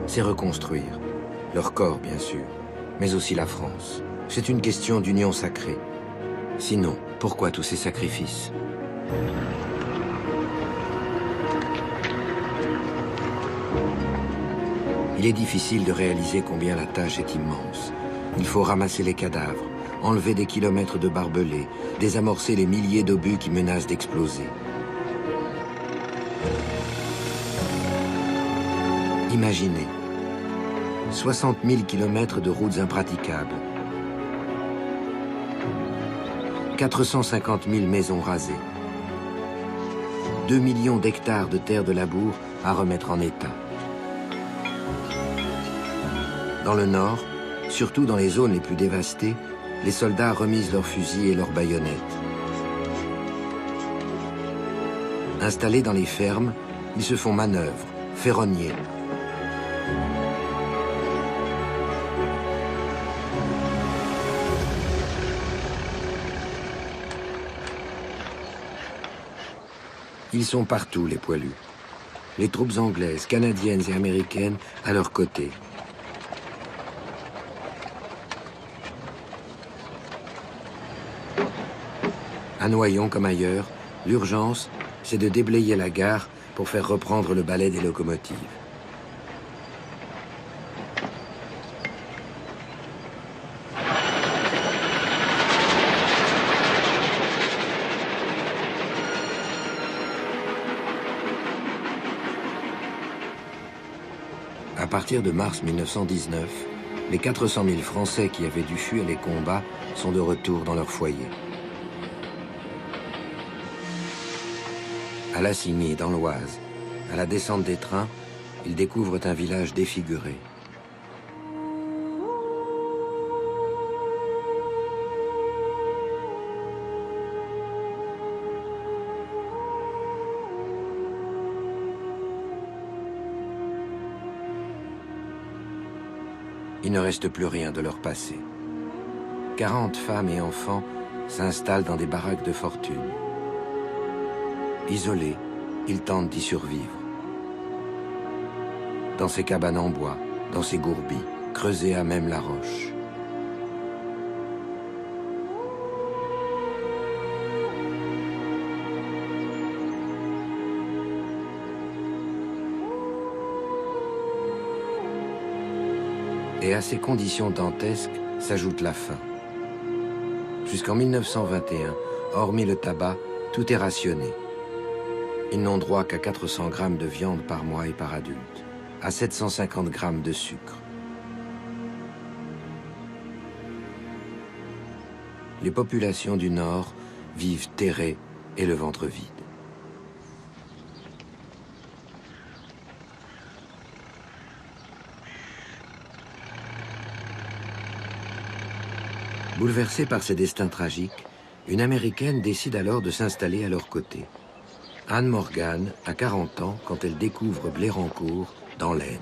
c'est reconstruire. Leur corps, bien sûr, mais aussi la France. C'est une question d'union sacrée. Sinon, pourquoi tous ces sacrifices? Il est difficile de réaliser combien la tâche est immense. Il faut ramasser les cadavres, enlever des kilomètres de barbelés, désamorcer les milliers d'obus qui menacent d'exploser. Imaginez, 60 000 kilomètres de routes impraticables, 450 000 maisons rasées, 2 millions d'hectares de terres de labour à remettre en état. Dans le nord, surtout dans les zones les plus dévastées, les soldats remisent leurs fusils et leurs baïonnettes. Installés dans les fermes, ils se font manœuvre, ferronniers. Ils sont partout, les poilus. Les troupes anglaises, canadiennes et américaines à leur côté. À Noyon comme ailleurs, l'urgence, c'est de déblayer la gare pour faire reprendre le balai des locomotives. À partir de mars 1919, les 400 000 Français qui avaient dû fuir les combats sont de retour dans leur foyer. À Lassigny, dans l'Oise, à la descente des trains, ils découvrent un village défiguré. Il ne reste plus rien de leur passé. 40 femmes et enfants s'installent dans des baraques de fortune. Isolés, ils tentent d'y survivre. Dans ces cabanes en bois, dans ces gourbies, creusées à même la roche. Et à ces conditions dantesques s'ajoute la faim. Jusqu'en 1921, hormis le tabac, tout est rationné. Ils n'ont droit qu'à 400 grammes de viande par mois et par adulte, à 750 grammes de sucre. Les populations du Nord vivent terrées et le ventre vide. Bouleversée par ces destins tragiques, une Américaine décide alors de s'installer à leur côté. Anne Morgan a 40 ans quand elle découvre Blérancourt dans l'Aisne.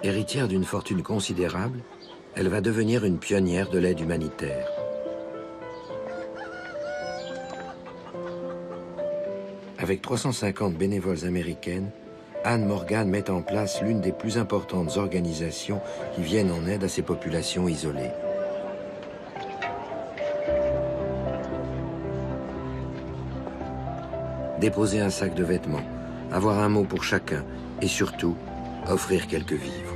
Héritière d'une fortune considérable, elle va devenir une pionnière de l'aide humanitaire. Avec 350 bénévoles américaines, Anne Morgan met en place l'une des plus importantes organisations qui viennent en aide à ces populations isolées. Déposer un sac de vêtements, avoir un mot pour chacun et surtout, offrir quelques vivres.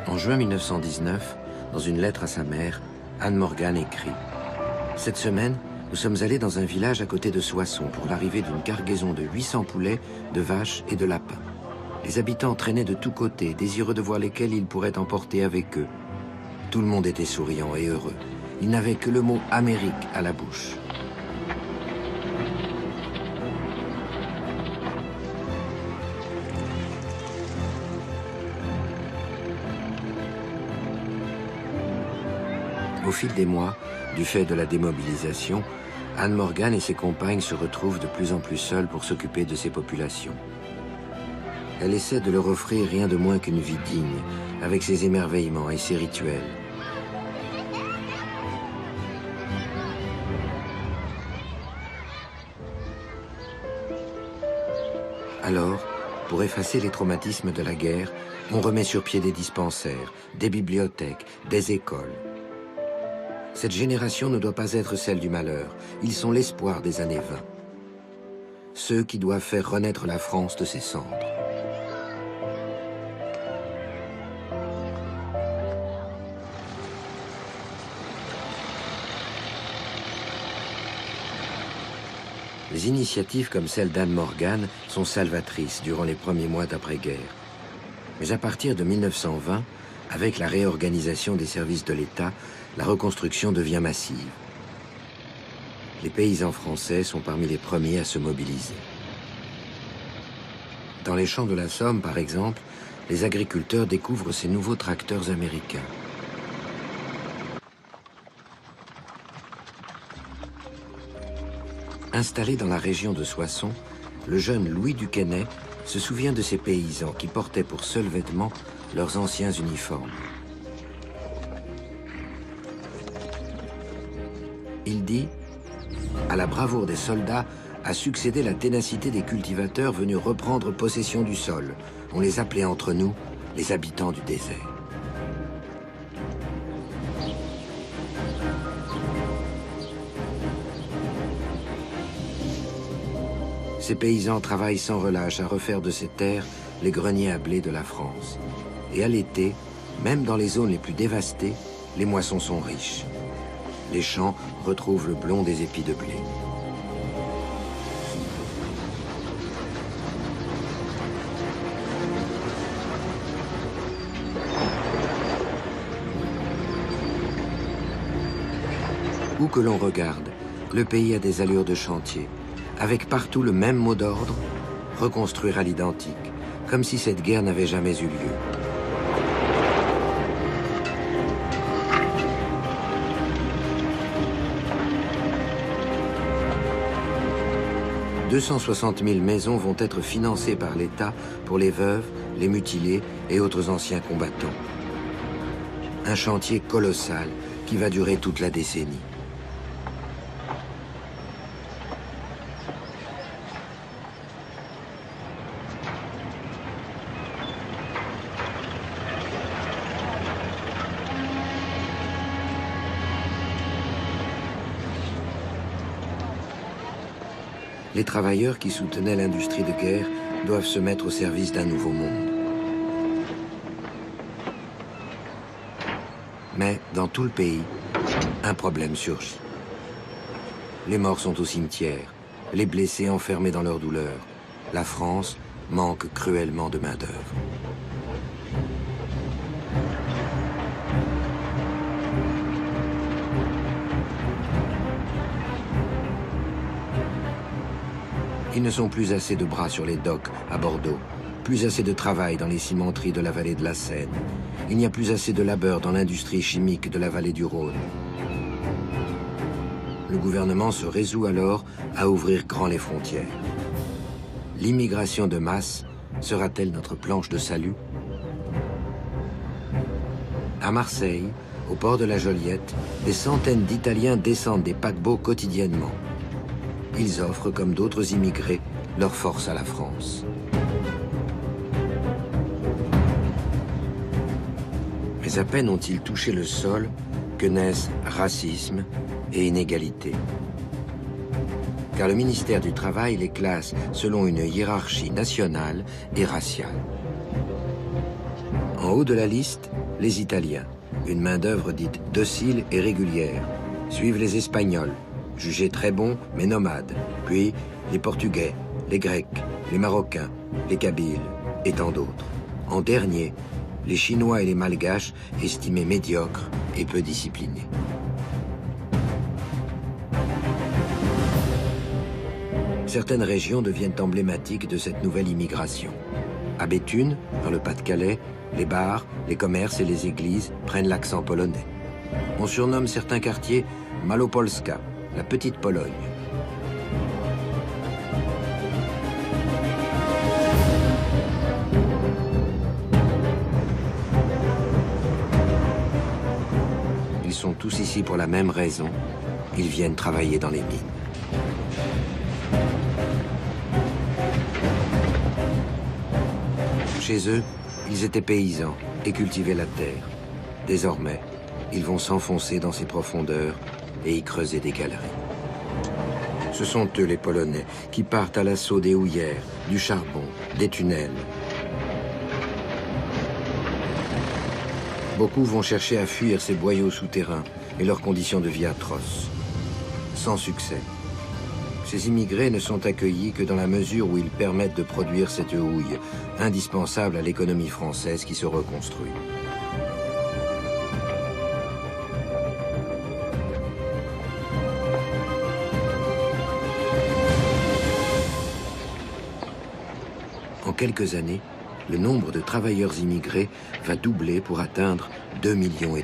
En juin 1919, dans une lettre à sa mère, Anne Morgan écrit « Cette semaine, nous sommes allés dans un village à côté de Soissons pour l'arrivée d'une cargaison de 800 poulets, de vaches et de lapins. Les habitants traînaient de tous côtés, désireux de voir lesquels ils pourraient emporter avec eux. Tout le monde était souriant et heureux. Ils n'avaient que le mot « Amérique » à la bouche. Au fil des mois, du fait de la démobilisation, Anne Morgan et ses compagnes se retrouvent de plus en plus seules pour s'occuper de ces populations. Elle essaie de leur offrir rien de moins qu'une vie digne, avec ses émerveillements et ses rituels. Alors, pour effacer les traumatismes de la guerre, on remet sur pied des dispensaires, des bibliothèques, des écoles. Cette génération ne doit pas être celle du malheur. Ils sont l'espoir des années 20. Ceux qui doivent faire renaître la France de ses cendres. Les initiatives comme celle d'Anne Morgan sont salvatrices durant les premiers mois d'après-guerre. Mais à partir de 1920, avec la réorganisation des services de l'État, la reconstruction devient massive. Les paysans français sont parmi les premiers à se mobiliser. Dans les champs de la Somme, par exemple, les agriculteurs découvrent ces nouveaux tracteurs américains. Installé dans la région de Soissons, le jeune Louis Duquesnay se souvient de ces paysans qui portaient pour seul vêtement leurs anciens uniformes. Il dit « À la bravoure des soldats a succédé la ténacité des cultivateurs venus reprendre possession du sol. On les appelait entre nous les habitants du désert. » Ces paysans travaillent sans relâche à refaire de ces terres les greniers à blé de la France. Et à l'été, même dans les zones les plus dévastées, les moissons sont riches. Les champs retrouvent le blond des épis de blé. Où que l'on regarde, le pays a des allures de chantier, avec partout le même mot d'ordre, reconstruire à l'identique, comme si cette guerre n'avait jamais eu lieu. « 260 000 maisons vont être financées par l'État pour les veuves, les mutilés et autres anciens combattants. Un chantier colossal qui va durer toute la décennie. » Les travailleurs qui soutenaient l'industrie de guerre doivent se mettre au service d'un nouveau monde. Mais dans tout le pays, un problème surgit. Les morts sont au cimetière, les blessés enfermés dans leur douleur. La France manque cruellement de main-d'œuvre. Ils ne sont plus assez de bras sur les docks à Bordeaux, plus assez de travail dans les cimenteries de la vallée de la Seine. Il n'y a plus assez de labeur dans l'industrie chimique de la vallée du Rhône. Le gouvernement se résout alors à ouvrir grand les frontières. L'immigration de masse sera-t-elle notre planche de salut? À Marseille, au port de la Joliette, des centaines d'Italiens descendent des paquebots quotidiennement. Ils offrent, comme d'autres immigrés, leur force à la France. Mais à peine ont-ils touché le sol que naissent racisme et inégalité. Car le ministère du Travail les classe selon une hiérarchie nationale et raciale. En haut de la liste, les Italiens, une main-d'œuvre dite docile et régulière, suivent les Espagnols, jugés très bons mais nomades, puis les Portugais, les Grecs, les Marocains, les Kabyles et tant d'autres. En dernier, les Chinois et les Malgaches estimés médiocres et peu disciplinés. Certaines régions deviennent emblématiques de cette nouvelle immigration. À Béthune, dans le Pas-de-Calais, les bars, les commerces et les églises prennent l'accent polonais. On surnomme certains quartiers Malopolska, la petite Pologne. Ils sont tous ici pour la même raison. Ils viennent travailler dans les mines. Chez eux, ils étaient paysans et cultivaient la terre. Désormais, ils vont s'enfoncer dans ces profondeurs et y creuser des galeries. Ce sont eux, les Polonais, qui partent à l'assaut des houillères, du charbon, des tunnels. Beaucoup vont chercher à fuir ces boyaux souterrains et leurs conditions de vie atroces. Sans succès. Ces immigrés ne sont accueillis que dans la mesure où ils permettent de produire cette houille, indispensable à l'économie française qui se reconstruit. En quelques années, le nombre de travailleurs immigrés va doubler pour atteindre 2,5 millions.